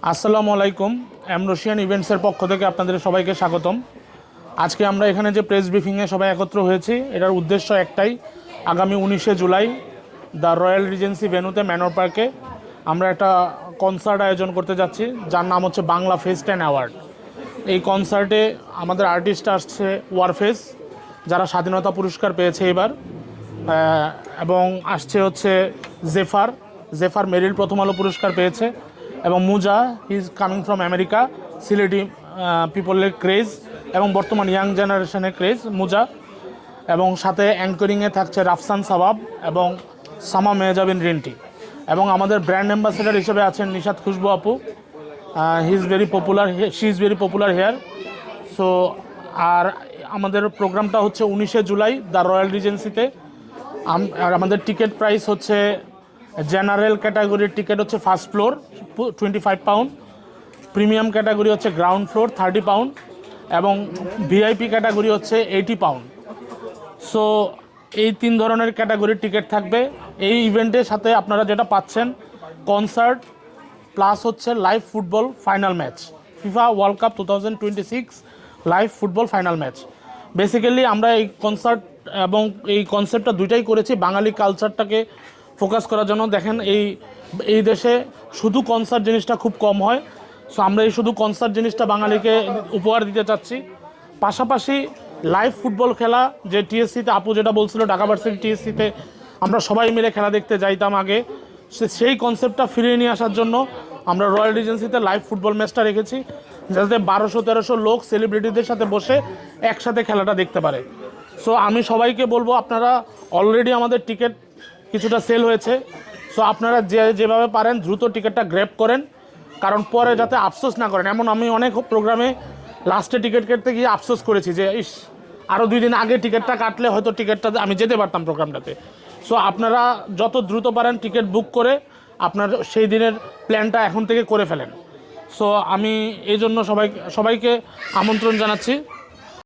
আসসালামু আলাইকুম। এমরোশিয়ান ইভেন্টসের পক্ষ থেকে আপনাদের সবাইকে স্বাগতম। আজকে আমরা এখানে যে প্রেস ব্রিফিংয়ে সবাই একত্র হয়েছি, এটার উদ্দেশ্য একটাই, আগামী 19শে জুলাই দ্য রয়্যাল রিজেন্সি ভেন্যুতে ম্যানর পার্কে আমরা একটা কনসার্ট আয়োজন করতে যাচ্ছি, যার নাম হচ্ছে বাংলা ফেস্ট অ্যান্ড অ্যাওয়ার্ড। এই কনসার্টে আমাদের আর্টিস্ট আসছে ওয়ারফেস, যারা স্বাধীনতা পুরস্কার পেয়েছে এবার, এবং আসছে হচ্ছে জেফার জেফার মেরিল প্রথম আলো পুরস্কার পেয়েছে, এবং Muza, he is coming from America, Sylheti পিপলের ক্রেজ এবং বর্তমান ইয়াং জেনারেশনের ক্রেজ মুজা। এবং সাথে অ্যাঙ্করিংয়ে থাকছে রাফসান সাবাব এবং সামা মেহজাবিন রিন্টি, এবং আমাদের ব্র্যান্ড অ্যাম্বাসেডার হিসেবে আছেন নিশাত খুশবু আপু। He is very popular, she is very popular here. So আর আমাদের প্রোগ্রামটা হচ্ছে 19শে জুলাই দ্য রয়্যাল রিজেন্সিতে। আর আমাদের টিকিট প্রাইস হচ্ছে, জেনারেল ক্যাটাগরির টিকিট হচ্ছে first floor 25 pound, premium category হচ্ছে গ্রাউন্ড ফ্লোর 30 পাউন্ড, এবং ভিআইপি ক্যাটাগরি হচ্ছে 80 পাউন্ড। সো এই তিন ধরনের ক্যাটাগরির টিকিট থাকবে এই ইভেন্টের সাথে। আপনারা যেটা পাচ্ছেন, কনসার্ট প্লাস হচ্ছে live football final match, FIFA world cup 2026 live football final match. Basically আমরা এই কনসার্ট এবং এই কনসেপ্টটা দুইটাই করেছি বাঙালি কালচারটাকে ফোকাস করার জন্য। দেখেন, এই দেশে শুধু কনসার্ট জিনিসটা খুব কম হয়। সো আমরা এই শুধু কনসার্ট জিনিসটা বাঙালিকে উপহার দিতে চাচ্ছি। পাশাপাশি লাইভ ফুটবল খেলা, যে টিএসসিতে আপু যেটা বলছিল, ঢাকা ভার্সিটি টিএসসিতে আমরা সবাই মিলে খেলা দেখতে যাইতাম আগে, সেই কনসেপ্টটা ফিরিয়ে নিয়ে আসার জন্য আমরা রয়্যাল রিজেন্সিতে লাইভ ফুটবল ম্যাচটা রেখেছি, যাতে 1200-1300 লোক সেলিব্রিটিদের সাথে বসে একসাথে খেলাটা দেখতে পারে। সো আমি সবাইকে বলবো, আপনারা অলরেডি আমাদের টিকিট কিছুটা সেল হয়েছে। সো আপনারা যেভাবে পারেন দ্রুত টিকিটটা গ্র্যাব করেন, কারণ পরে যাতে আফসোস না করেন। এমন আমি অনেক প্রোগ্রামে লাস্টে টিকিট কাটতে গিয়ে আফসোস করেছি যে ইস, আরও 2 দিন আগে টিকিটটা কাটলে হয়তো টিকিটটা আমি যেতে পারতাম প্রোগ্রামটাতে। সো আপনারা যত দ্রুত পারেন টিকিট বুক করে আপনার সেই দিনের প্ল্যানটা এখন থেকে করে ফেলেন। সো আমি এই জন্য সবাইকে আমন্ত্রণ জানাচ্ছি।